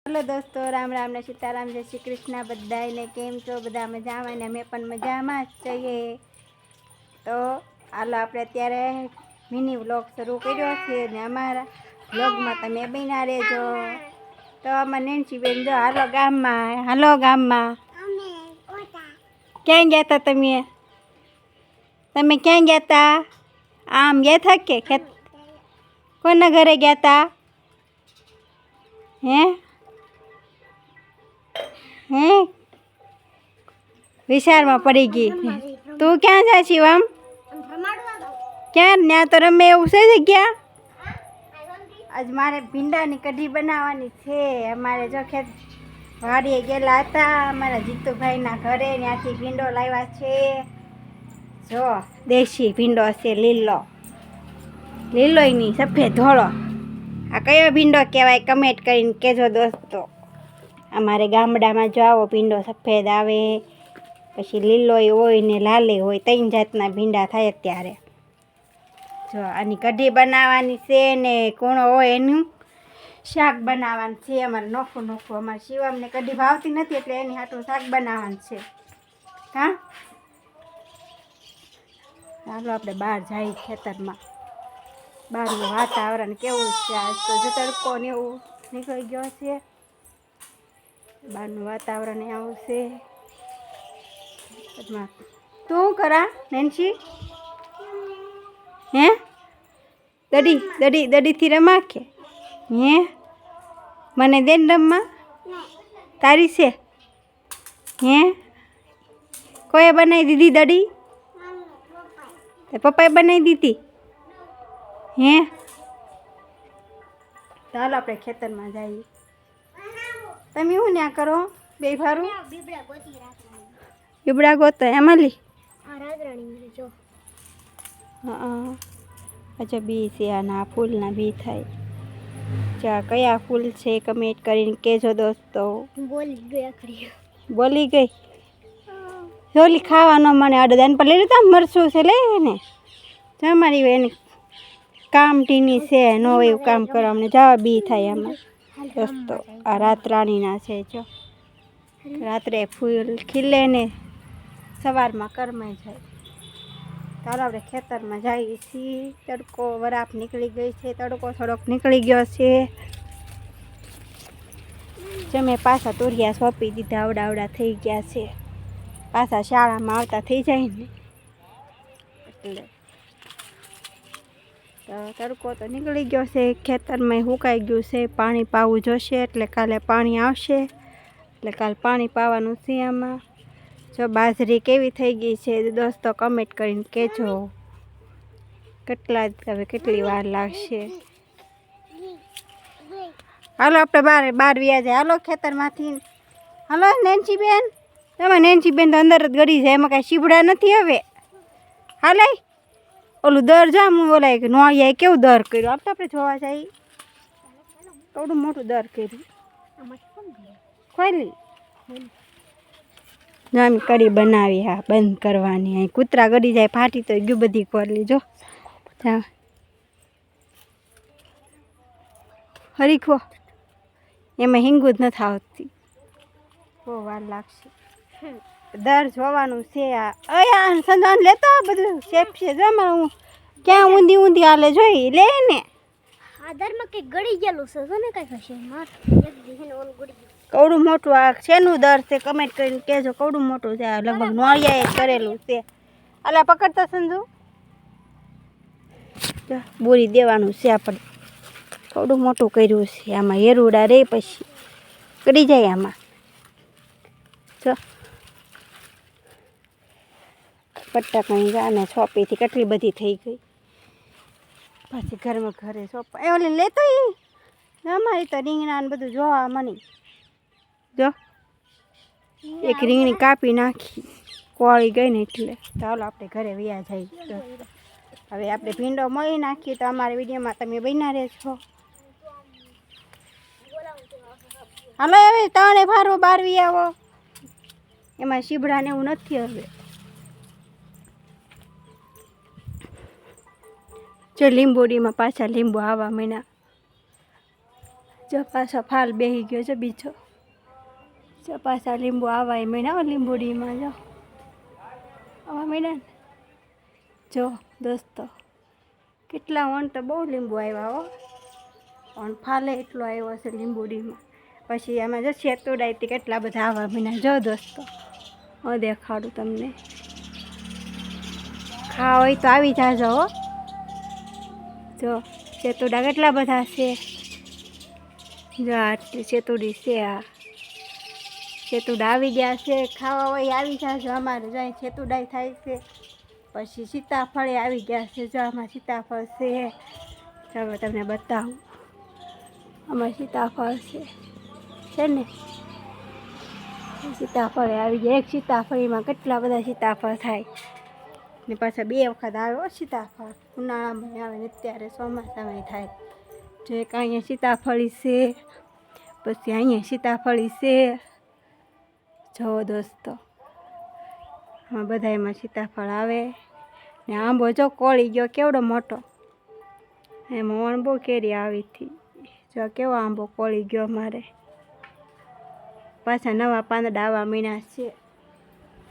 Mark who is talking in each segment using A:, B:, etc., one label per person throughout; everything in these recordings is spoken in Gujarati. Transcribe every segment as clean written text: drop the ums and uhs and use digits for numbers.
A: हेलो दोस्तों, राम राम ने सीताराम, जय श्री कृष्ण। बधाने केम छो? बधा मजामां ने अमे पण मजामां ज छीए। तो हालो आपणे अत्यारे मिनी व्लॉग शरू कर्यो छे ने अमारा व्लॉगमां तमे बन्या रहेजो। तो अमार नेन्सी बेन जो हालो गाममां क्यां गया था तमे? तमे क्यां गया था? आम गया था के खेत? कोना घरे गया था? हैं हैं विचार में पड़ी गई। तू क्या जा छी आम? क्या न्या तो रमे एवुं छे जग्या? आज मारे भींडानी कढी बनाववानी छे। अमारे जो खेत वाડીએ गेला हता अमारा जीतुभाईना घरे, ત્યાંથી ભીંડો લાવ્યા છે। જો દેશી ભીંડો છે, લીલોય ની સફેદ ધોળો। આ કયો ભીંડો કહેવાય? કમેન્ટ કરીને કહેજો દોસ્તો। અમારે ગામડામાં જો આવો ભીંડો સફેદ આવે, પછી લીલોય હોય ને લાલે હોય, 3 જાતના ભીંડા થાય અત્યારે। જો આની કઢી બનાવવાની છે ને કૂણો હોય એનું શાક બનાવવાનું છે। અમારે નોખું નોખું, અમારે શિવમને કઢી ભાવતી નથી એટલે એની હાટું શાક બનાવવાનું છે। હા ચાલો આપણે બહાર જઈએ ખેતરમાં। બહારનું વાતાવરણ કેવું છે? આજ તો જો તડકો ને એવું નીકળી ગયો છે। બહારનું વાતાવરણ આવું છે। તું કરા નેન્સી? હે દડીથી રમા કે? હે મને દેન રમવા? તારી છે? હે કોઈએ બનાવી દીધી દડી? પપ્પાએ બનાવી દીધી? હે ચાલો આપણે ખેતરમાં જઈએ। તમે શું ન્યા કરો? બે ભારું બીબડા ગોતો એમાં હા અચ્છા બી છે આના ફૂલના બી થાય। ચા કયા ફૂલ છે કમેન્ટ કરીને કહેજો દોસ્તો। બોલી ગઈ જોલી ખાવાનો મને અડદાન પર લઈ લીધા મરચું છે લે ને તમારી એની કામ ટીની છે ન હોય એવું કામ કરવા અમને જવા બી થાય આમાં દોસ્તો। આ રાત રાણીના છે। જો રાત્રે ફૂલ ખીલે ને સવારમાં કરમાઈ જાય। ચાલો આપણે ખેતરમાં જઈએ છીએ। તડકો વરાપ નીકળી ગઈ છે, તડકો થોડોક નીકળી ગયો છે। જમે પાછા તુરિયા સોંપી દીધા, આવડા થઈ ગયા છે। પાછા શાળામાં આવતા થઈ જાય ને એટલે તો તડકો તો નીકળી ગયો છે। ખેતરમાં સુકાઈ ગયું છે, પાણી પાવું જોશે એટલે કાલે પાણી આવશે, એટલે કાલે પાણી પાવાનું છે આમાં। જો બાજરી કેવી થઈ ગઈ છે દોસ્તો કમેન્ટ કરીને કહેજો। કેટલી વાર લાગશે? હાલો આપણે બાર વ્યા જાય। હાલો ખેતરમાંથી હાલો નેન્સી બેન। એમાં નેન્સી બેન તો અંદર જ ગળી જાય, એમાં કાંઈ સીભડા નથી હવે। હાલે ઓલું દર જામ ઓલાય કે નોળિયાએ કેવું દર કર્યું? આમ તો આપણે જોવા જઈએ થોડું મોટું દર કર્યું। ખોલી આમ કઢી બનાવી, હા બંધ કરવાની। અહીં કૂતરા ગળી જાય ફાટી તો ગયું બધી ખોલી। જો હરીખો એમાં હિંગું જ નથી આવતી, બહુ વાર લાગશે। દર જોવાનું છે। આ સંજાન લેતો બધું શેપ છે જમા હું ક્યાં ઊંધી હાલે જોઈ લે ને। આ દરમાં કંઈક ગળી ગયેલું છે ને કંઈક હશે માર કવડું મોટું આ શેનું દર છે કમેન્ટ કરીને કહેજો। કવડું મોટું છે આ લગભગ નોળિયાએ કરેલું છે। અલા પકડતા સંજુ બોરી દેવાનું છે આપણે। કવડું મોટું કર્યું છે, આમાં એરુડા રે પછી કરી જાય આમાં। જો પટ્ટા કहीं જાને છોપીથી કેટલી બધી થઈ ગઈ, પાછી ઘરમાં ઘરે સોંપા એ ઓલી લેતો અમારી તો રીંગણા ને બધું જોવા મળી। જો એક રીંગણી કાપી નાખી, કોળી ગઈ ને એટલે ચાલો આપણે ઘરે વ્યા જઈએ। હવે આપણે ભીંડો મળી નાખીએ તો અમારા વિડીયોમાં તમે બન્યા રહેશો। હાલો હવે ત્રણે ભારો બારવી આવો, એમાં સીભડા ને એવું નથી હવે। જો લીંબોડીમાં પાછા લીંબુ આવવા માંડ્યા। જો પાછો ફાલ બેસી ગયો છે બીજો. જો પાછા લીંબુ આવાય મીણા લીંબુડીમાં જો આવા મીણા ને. જો દોસ્તો કેટલા વણ તો બહુ લીંબુ આવ્યા હો, પણ ફાલે એટલો આવ્યો છે લીંબુડીમાં. પછી આમાં જો સેતુડાઈથી કેટલા બધા આવા મીણા. જો દોસ્તો હું દેખાડું તમને. ખાવા હોય તો આવી જાજો હો. જો સેતુડા કેટલા બધા છે. જો આટલી સેતુડી છે. આ સેતુડા આવી ગયા છે. ખાવા હોય આવી જાજો અમારે. જો અહીં સેતુડાઈ થાય છે. પછી સીતાફળે આવી ગયા છે. જો આમાં સીતાફળ છે. ચાલો તમને બતાવું. આમાં સીતાફળ છે ને. સીતાફળે આવી ગયા. એક સીતાફળીમાં કેટલા બધા સીતાફળ થાય ને પાછા 2 વખત આવે સીતાફળ. ઉનાળામાં આવે ને અત્યારે ચોમાસામાં થાય. જો એક અહીંયા સીતાફળી છે, પછી અહીંયા સીતાફળી છે. જો દોસ્તો આમાં બધા એમાં સીતાફળ આવે ને. આંબો જો કોળી ગયો કેવડો મોટો. એમાં વણ બહુ કેરી આવી હતી. જો કેવો આંબો કોળી ગયો અમારે. પાછા નવા પાંદડા આવા મીણા છે.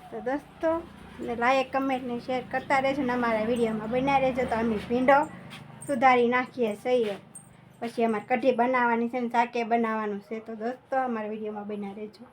A: તો દોસ્તો ને લાઈક કમેન્ટ ને શેર કરતા રહેજો ને અમારા વિડીયોમાં બન્યા રહેજો. તો અમે ભીંડો સુધારી નાખીએ છીએ. પછી અમારે કઢી બનાવવાની છે ને શાકે બનાવવાનું છે. તો દોસ્તો અમારા વિડીયોમાં બન્યા રહેજો.